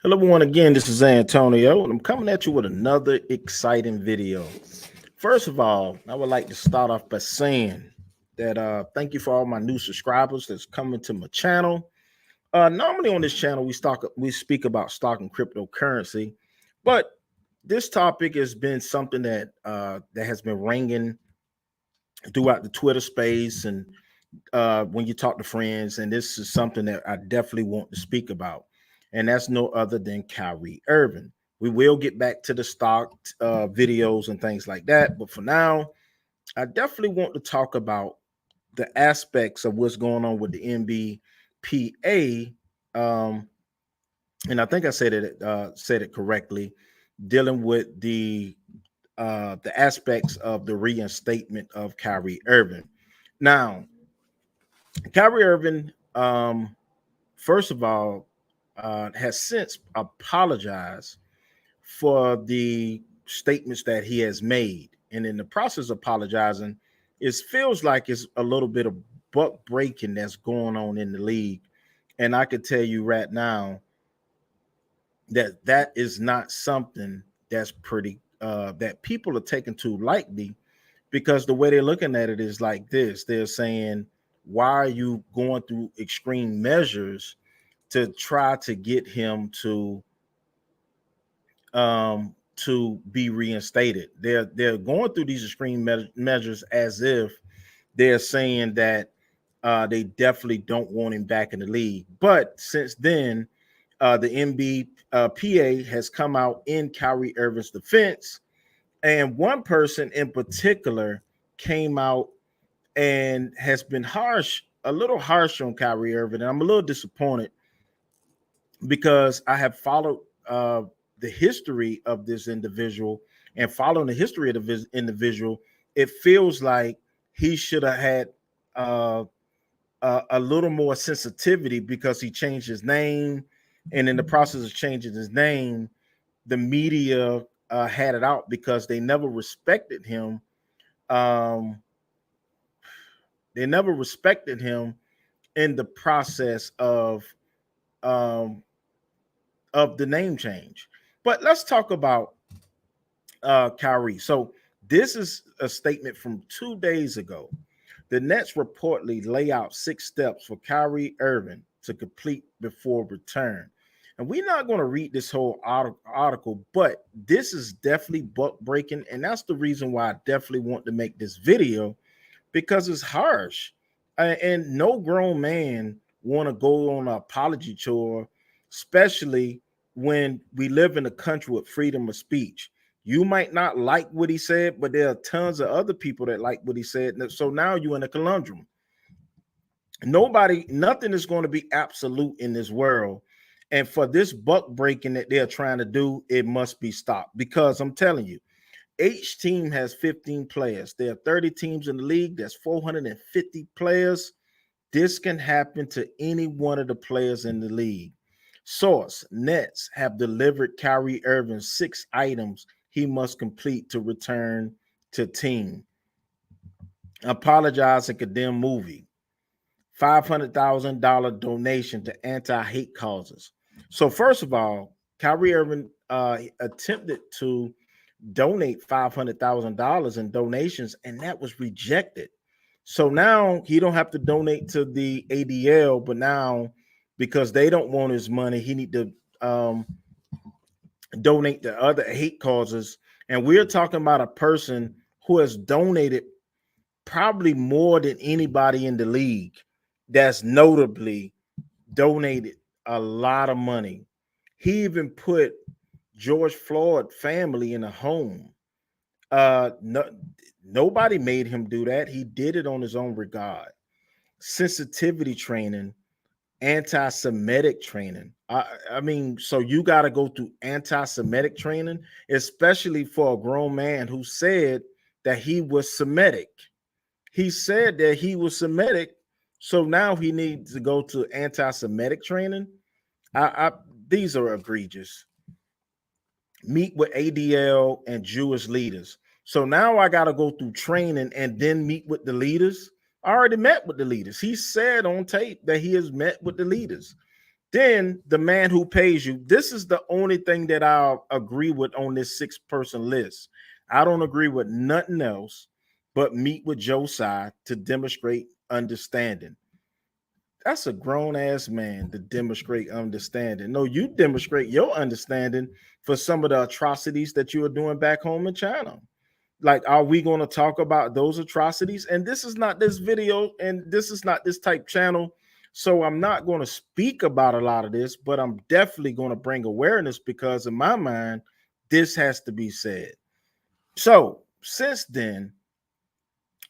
Hello, everyone. Again, this is Antonio, and I'm coming at you with another exciting video. First of all, I would like to start off by saying that thank you for all my new subscribers that's coming to my channel. Normally on this channel, we speak about stock and cryptocurrency, but this topic has been something that has been ringing throughout the Twitter space and when you talk to friends, and this is something that I definitely want to speak about, and that's no other than Kyrie Irving. We will get back to the stock videos and things like that, but for now, I definitely want to talk about the aspects of what's going on with the Nbpa, and I think I said it correctly, dealing with the aspects of the reinstatement of Kyrie Irving. Now, Kyrie Irving, first of all, has since apologized for the statements that he has made. And in the process of apologizing, it feels like it's a little bit of buck breaking that's going on in the league. And I can tell you right now that that is not something that's pretty, that people are taking too lightly, because the way they're looking at it is like this. They're saying, why are you going through extreme measures to try to get him to be reinstated? They're going through these extreme measures as if they're saying that they definitely don't want him back in the league. But since then, the NBPA has come out in Kyrie Irving's defense, and one person in particular came out and has been harsh, a little harsh on Kyrie Irving. And I'm a little disappointed because I have followed the history of this individual, and following the history of this individual, it feels like he should have had uh, a little more sensitivity, because he changed his name. And in the process of changing his name, the media had it out because they never respected him. Um, they never respected him in the process um, of the name change. But let's talk about Kyrie. So this is a statement from 2 days ago. The Nets reportedly lay out 6 steps for Kyrie Irving to complete before return. And we're not going to read this whole article, but this is definitely buck breaking. And that's the reason why I definitely want to make this video, because it's harsh. And no grown man want to go on an apology tour, especially when we live in a country with freedom of speech. You might not like what he said, but there are tons of other people that like what he said. So now you're in a conundrum. Nothing is going to be absolute in this world. And for this buck breaking that they're trying to do, it must be stopped, because I'm telling you, each team has 15 players. There are 30 teams in the league. That's 450 players. This can happen to any one of the players in the league. Source: Nets have delivered Kyrie Irving 6 items he must complete to return to team. Apologize and condemn movie. $500,000 donation to anti-hate causes. So first of all, Kyrie Irving attempted to donate $500,000 in donations, and that was rejected. So now he don't have to donate to the ADL, but now, because they don't want his money, he need to donate to other hate causes. And we're talking about a person who has donated probably more than anybody in the league, that's notably donated a lot of money. He even put George Floyd family in a home. No, nobody made him do that. He did it on his own regard. Sensitivity training, anti-Semitic training. I mean, so you got to go through anti-Semitic training, especially for a grown man who said that he was Semitic. He said that he was Semitic, so now he needs to go to anti-Semitic training. I These are egregious. Meet with ADL and Jewish leaders. So now I got to go through training and then meet with the leaders. I already met with the leaders. He said on tape that he has met with the leaders. Then the man who pays you, this is the only thing that I'll agree with on this 6-person list. I don't agree with nothing else but meet with Josiah to demonstrate understanding. That's a grown ass man to demonstrate understanding. No, you demonstrate your understanding for some of the atrocities that you are doing back home in China. Like, are we going to talk about those atrocities? And this is not this video, and this is not this type channel. So I'm not going to speak about a lot of this, but I'm definitely going to bring awareness because in my mind, this has to be said. So since then,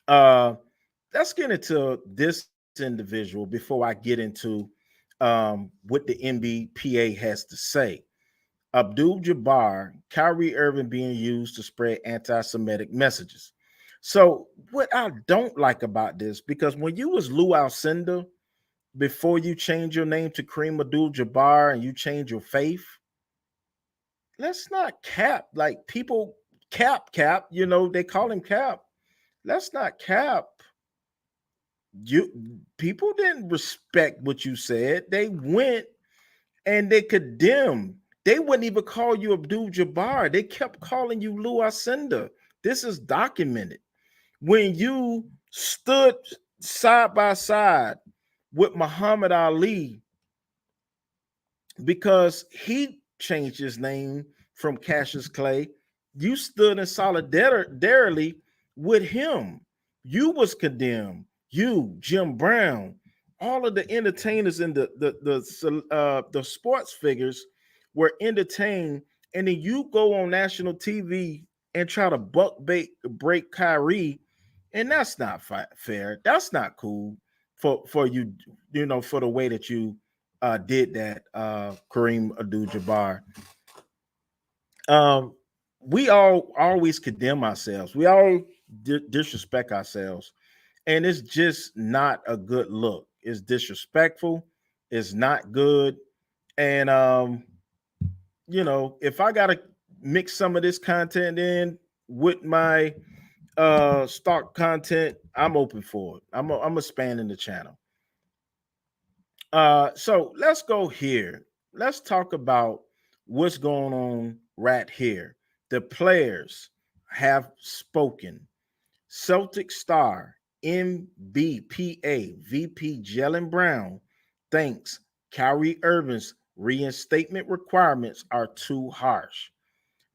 let's get into this individual before I get into what the NBPA has to say. Abdul-Jabbar, Kyrie Irving being used to spread anti-Semitic messages. So what I don't like about this, because when you was Lou Alcindor, before you change your name to Kareem Abdul-Jabbar and you change your faith, let's not cap. Like, people cap, you know, they call him Cap. Let's not cap. People didn't respect what you said. They went and they condemned. They wouldn't even call you Abdul-Jabbar. They kept calling you Lou Alcindor. This is documented. When you stood side by side with Muhammad Ali, because he changed his name from Cassius Clay, you stood in solidarity with him. You was condemned. You, Jim Brown, all of the entertainers and the sports figures were entertained, and then you go on national TV and try to break Kyrie, and that's not fair. That's not cool for you, you know, for the way that you did that, Kareem Abdul-Jabbar. We all always condemn ourselves. We all disrespect ourselves, and it's just not a good look. It's disrespectful. It's not good. And you know, if I gotta mix some of this content in with my stock content, I'm open for it. I'm expanding the channel. So let's go here. Let's talk about what's going on right here. The players have spoken. Celtic star Nbpa VP Jaylen Brown thinks Kyrie Irving's reinstatement requirements are too harsh.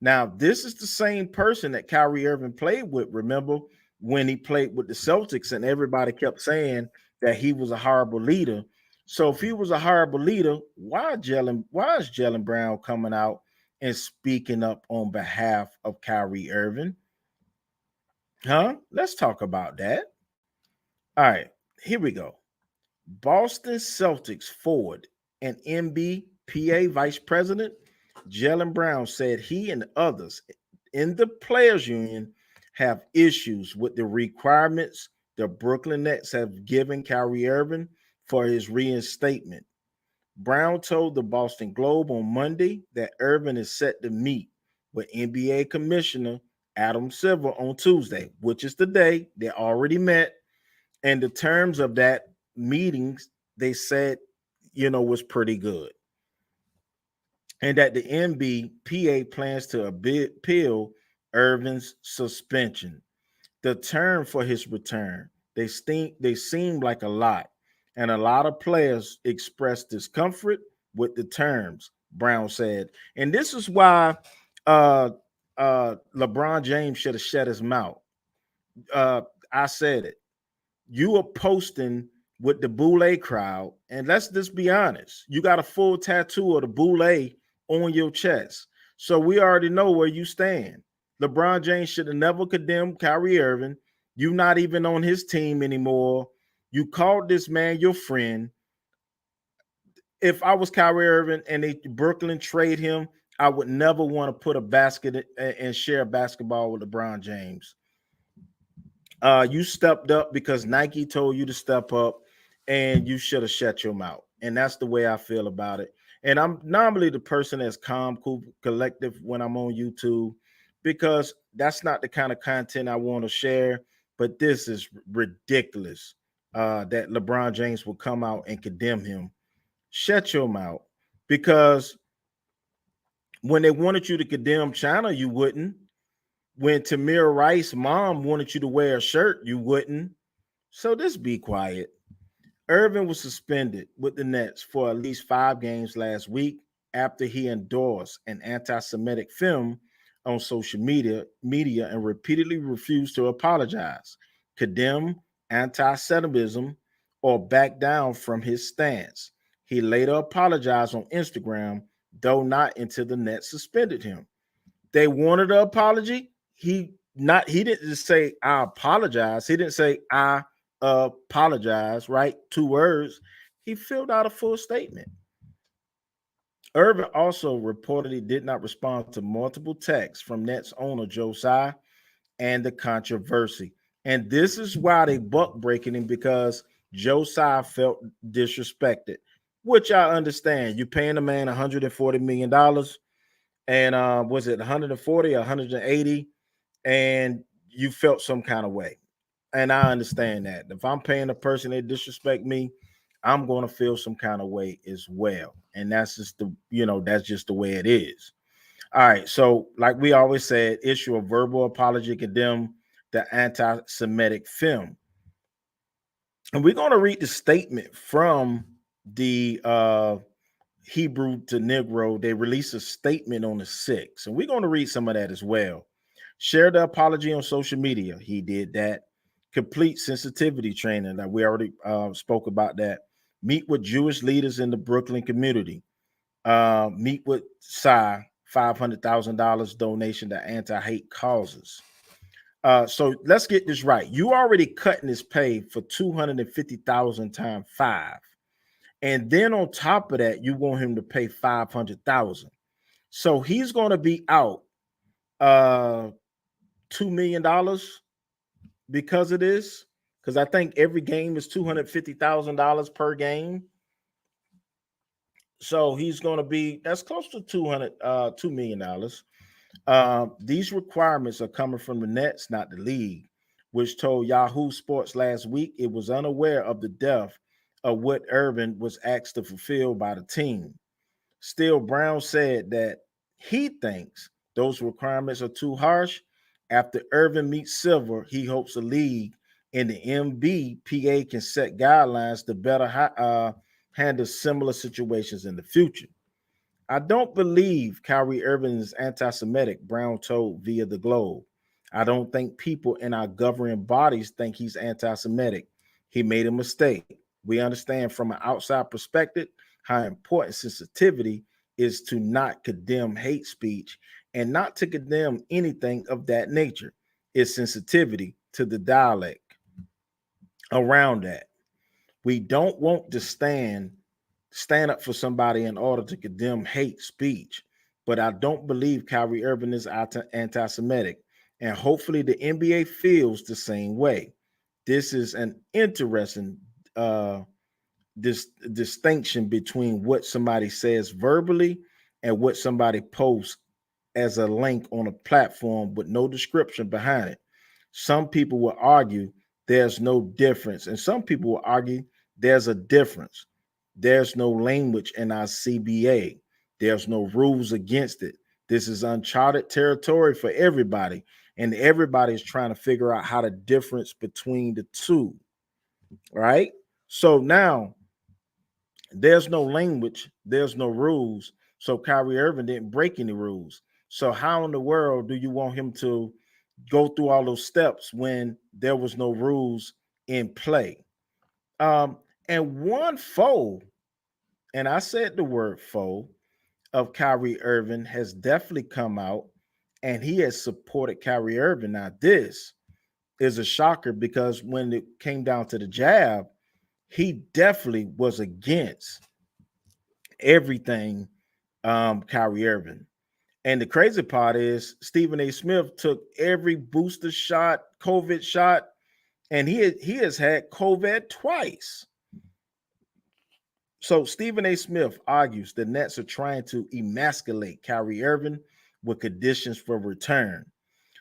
Now, this is the same person that Kyrie Irving played with. Remember when he played with the Celtics and everybody kept saying that he was a horrible leader. So if he was a horrible leader, why is Jaylen Brown coming out and speaking up on behalf of Kyrie Irving? Huh? Let's talk about that. All right, here we go. Boston Celtics forward and NBPA vice president Jaylen Brown said he and others in the players union have issues with the requirements the Brooklyn Nets have given Kyrie Irving for his reinstatement. Brown told the Boston Globe on Monday that Irving is set to meet with NBA Commissioner Adam Silver on Tuesday, which is the day they already met. And the terms of that meetings, they said, you know, was pretty good. And that the NBPA plans to appeal Irving's suspension. The term for his return, they seem like a lot, and a lot of players expressed discomfort with the terms, Brown said. And this is why LeBron James should have shut his mouth. I said it. You were posting with the Boule crowd, and let's just be honest, you got a full tattoo of the Boule on your chest. So we already know where you stand. LeBron James should have never condemned Kyrie Irving. You're not even on his team anymore. You called this man your friend. If I was Kyrie Irving and Brooklyn trade him, I would never want to put a basket and share basketball with LeBron James. You stepped up because Nike told you to step up, and you should have shut your mouth. And that's the way I feel about it. And I'm normally the person that's calm, cool, collective when I'm on YouTube, because that's not the kind of content I want to share. But this is ridiculous that LeBron James will come out and condemn him. Shut your mouth. Because when they wanted you to condemn China, you wouldn't. When Tamir Rice's mom wanted you to wear a shirt, you wouldn't. So just be quiet. Irving was suspended with the Nets for at least 5 games last week after he endorsed an anti-Semitic film on social media and repeatedly refused to apologize, condemn anti-Semitism, or back down from his stance. He later apologized on Instagram, though not until the Nets suspended him. They wanted an apology. He didn't just say I apologize. He didn't say I apologize, right? 2 words. He filled out a full statement. Irving also reportedly did not respond to multiple texts from Nets owner Joe Tsai and the controversy. And this is why they buck breaking him, because Joe Tsai felt disrespected, which I understand. You're paying a man $140 million, and was it 140 or 180, and you felt some kind of way. And I understand that. If I'm paying a person that disrespect me, I'm going to feel some kind of way as well. And that's just that's just the way it is. All right. So, like we always said, issue a verbal apology, condemn the anti-Semitic film. And we're going to read the statement from the Hebrew to Negro. They released a statement on the 6th. And we're going to read some of that as well. Share the apology on social media. He did that. Complete sensitivity training. That we already spoke about that. Meet with Jewish leaders in the Brooklyn community. Meet with Tsai, $500,000 donation to anti-hate causes. So let's get this right. You already cutting his pay for 250,000 times 5. And then on top of that, you want him to pay 500,000. So he's going to be out $2 million because of this. Because I think every game is $250,000 per game. So he's going to be, that's close to $2 million. These requirements are coming from the Nets, not the league, which told Yahoo Sports last week it was unaware of the depth of what Irving was asked to fulfill by the team. Still, Brown said that he thinks those requirements are too harsh. After Irving meets Silver, he hopes the league and the Nbpa can set guidelines to better handle similar situations in the future. I don't believe Kyrie Irving is anti-Semitic, Brown told via the Globe. I don't think people in our governing bodies think he's anti-Semitic. He made a mistake. We understand from an outside perspective how important sensitivity is to not condemn hate speech and not to condemn anything of that nature. It's sensitivity to the dialect around that. We don't want to stand up for somebody in order to condemn hate speech. But I don't believe Kyrie Irving is anti-Semitic. And hopefully the NBA feels the same way. This is an interesting distinction between what somebody says verbally and what somebody posts as a link on a platform with no description behind it. Some people will argue there's no difference, and some people will argue there's a difference. There's no language in our CBA. There's no rules against it. This is uncharted territory for everybody, and everybody's trying to figure out how the difference between the two, right? So now there's no language, there's no rules. So Kyrie Irving didn't break any rules. So how in the world do you want him to go through all those steps when there was no rules in play? And one foe, and I said the word foe, of Kyrie Irving has definitely come out, and he has supported Kyrie Irving. Now, this is a shocker because when it came down to the jab, he definitely was against everything Kyrie Irving. And the crazy part is Stephen A. Smith took every booster shot, COVID shot, and he has had COVID twice. So Stephen A. Smith argues the Nets are trying to emasculate Kyrie Irving with conditions for return.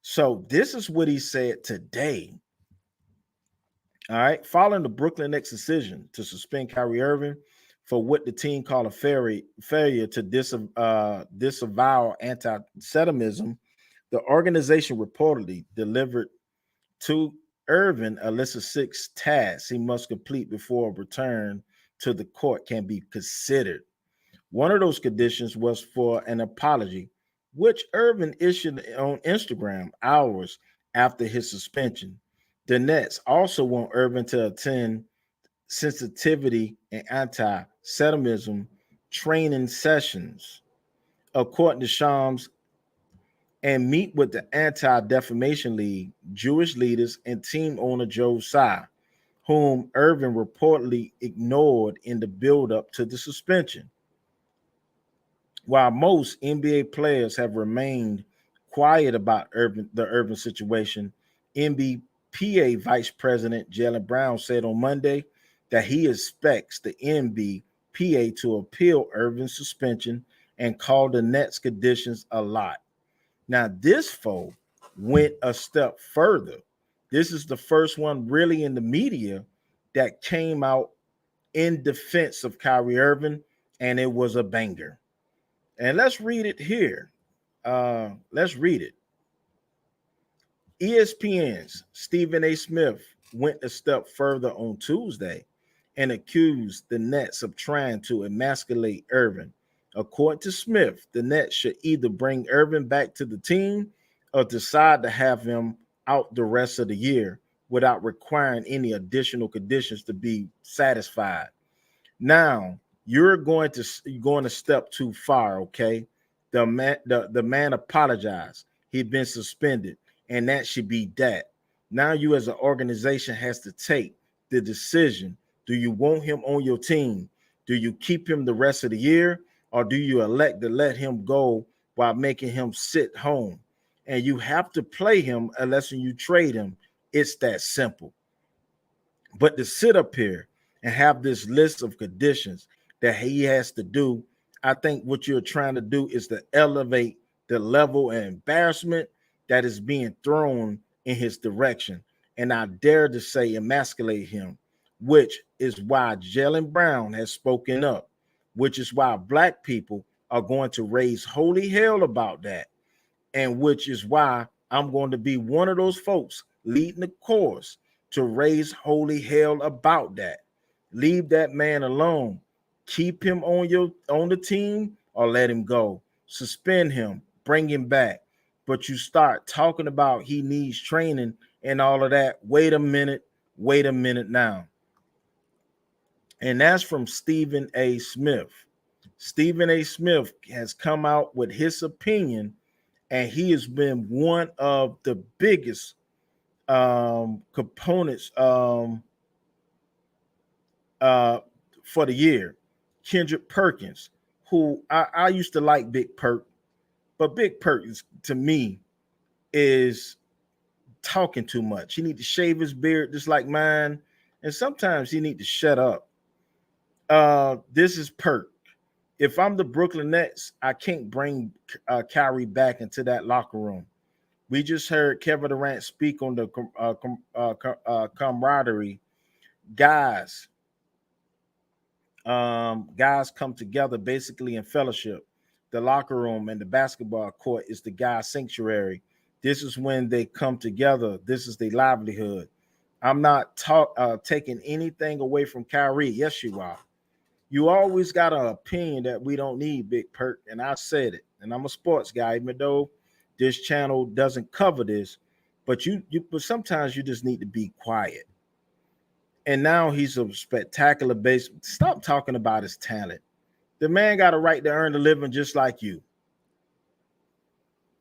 So this is what he said today. All right. Following the Brooklyn Nets decision to suspend Kyrie Irving for what the team called a failure to disavow anti-Semitism. The organization reportedly delivered to Irving a list of 6 tasks he must complete before a return to the court can be considered. One of those conditions was for an apology, which Irving issued on Instagram hours after his suspension. The Nets also want Irving to attend sensitivity and anti-Semitism training sessions, according to Shams, and meet with the Anti-Defamation League, Jewish leaders, and team owner Joe Tsai, whom Irving reportedly ignored in the build-up to the suspension. While most NBA players have remained quiet about the Irving situation, Nbpa Vice President Jaylen Brown said on Monday that he expects the Nbpa to appeal Irving's suspension and called the Nets conditions a lot. Now, this foe went a step further. This is the first one really in the media that came out in defense of Kyrie Irving, and it was a banger. And let's read it here. Let's read it. ESPN's Stephen A. Smith went a step further on Tuesday and accused the Nets of trying to emasculate Irving. According to Smith, the Nets should either bring Irving back to the team or decide to have him out the rest of the year without requiring any additional conditions to be satisfied. Now, you're going to step too far, okay? The man apologized. He'd been suspended, and that should be that. Now you as an organization has to take the decision. Do you want him on your team? Do you keep him the rest of the year, or do you elect to let him go while making him sit home? And you have to play him unless you trade him. It's that simple. But to sit up here and have this list of conditions that he has to do, I think what you're trying to do is to elevate the level of embarrassment that is being thrown in his direction. And I dare to say emasculate him, which is why Jaylen Brown has spoken up, which is why black people are going to raise holy hell about that, and which is why I'm going to be one of those folks leading the course to raise holy hell about that. Leave that man alone. Keep him on the team or let him go. Suspend him, bring him back. But you start talking about he needs training and all of that. Wait a minute now. And that's from Stephen A. Smith. Stephen A. Smith has come out with his opinion, and he has been one of the biggest components for the year. Kendrick Perkins, who I used to like Big Perk, but Big Perkins to me is talking too much. He need to shave his beard just like mine, and sometimes he need to shut up. This is Perk. If I'm the Brooklyn Nets, I can't bring Kyrie back into that locker room. We just heard Kevin Durant speak on the camaraderie. Guys come together basically in fellowship. The locker room and the basketball court is the guy's sanctuary. This is when they come together. This is their livelihood. I'm not taking anything away from Kyrie. Yes, you are. You always got an opinion that we don't need Big Perk, and I said it. And I'm a sports guy, even though this channel doesn't cover this. But but sometimes you just need to be quiet. And now he's a spectacular base. Stop talking about his talent. The man got a right to earn a living just like you.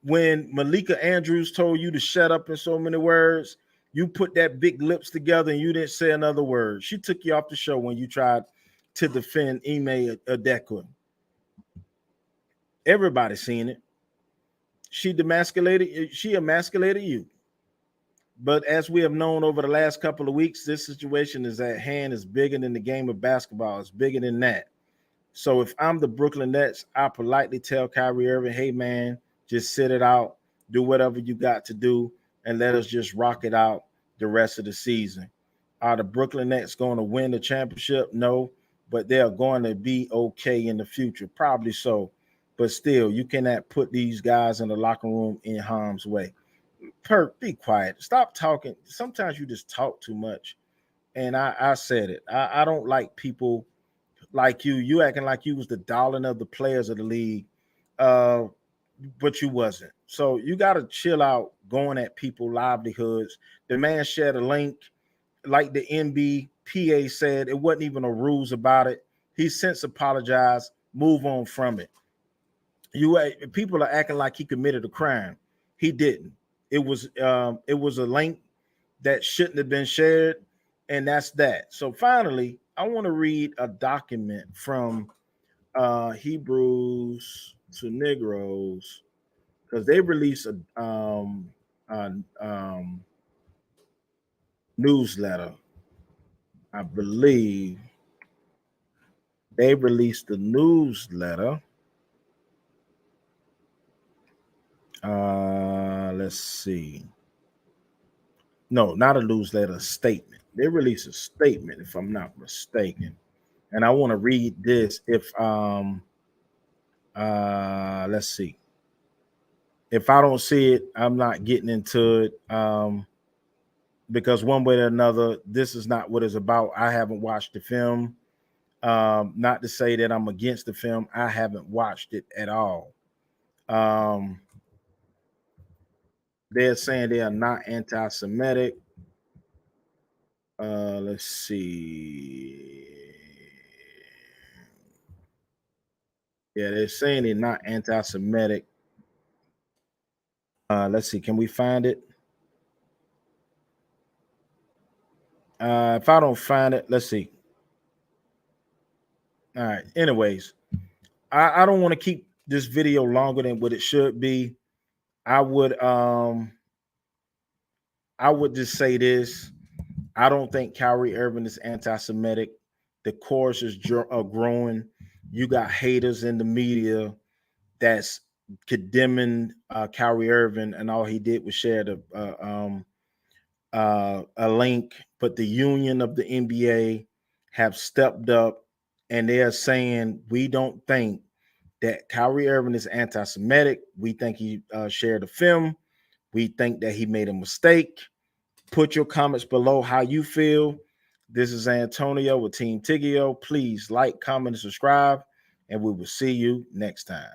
When Malika Andrews told you to shut up in so many words, you put that big lips together and you didn't say another word. She took you off the show when you tried to defend Ime Adekwa. Everybody's seen it. She emasculated you. But as we have known over the last couple of weeks, this situation is at hand. It's bigger than the game of basketball. It's bigger than that. So if I'm the Brooklyn Nets, I politely tell Kyrie Irving, hey, man, just sit it out, do whatever you got to do, and let us just rock it out the rest of the season. Are the Brooklyn Nets going to win the championship? No. but they're going to be okay in the future, probably so. But still, you cannot put these guys in the locker room in harm's way. Perk, be quiet. Stop talking. Sometimes you just talk too much. And I said it. I don't like people like you. You acting like you was the darling of the players of the league, uh, but you wasn't. So you got to chill out going at people livelihoods. The man shared a link, like the NBPA said, it wasn't even a rules about it. He since apologized. Move on from it. You people are acting like he committed a crime. He didn't. It was a link that shouldn't have been shared, and that's that. So finally, I want to read a document from Hebrews to Negroes because they released a newsletter. I believe they released a newsletter. Let's see. No, not a newsletter, a statement. They released a statement, if I'm not mistaken. And I want to read this if let's see. If I don't see it, I'm not getting into it. Because one way or another, this is not what it's about. I haven't watched the film. Not to say that I'm against the film. I haven't watched it at all. They're saying they are not anti-Semitic. Let's see. Yeah, they're saying they're not anti-Semitic. Let's see. Can we find it? If I don't find it, let's see. All right. Anyways, I don't want to keep this video longer than what it should be. I would just say this. I don't think Kyrie Irving is anti-Semitic. The chorus is growing. You got haters in the media that's condemning Kyrie Irving, and all he did was share a link. But the union of the NBA have stepped up, and they are saying we don't think that Kyrie Irving is anti-Semitic. We think he shared a film. We think that he made a mistake. Put your comments below how you feel. This is Antonio with Team Tiggio. Please like, comment, and subscribe, and we will see you next time.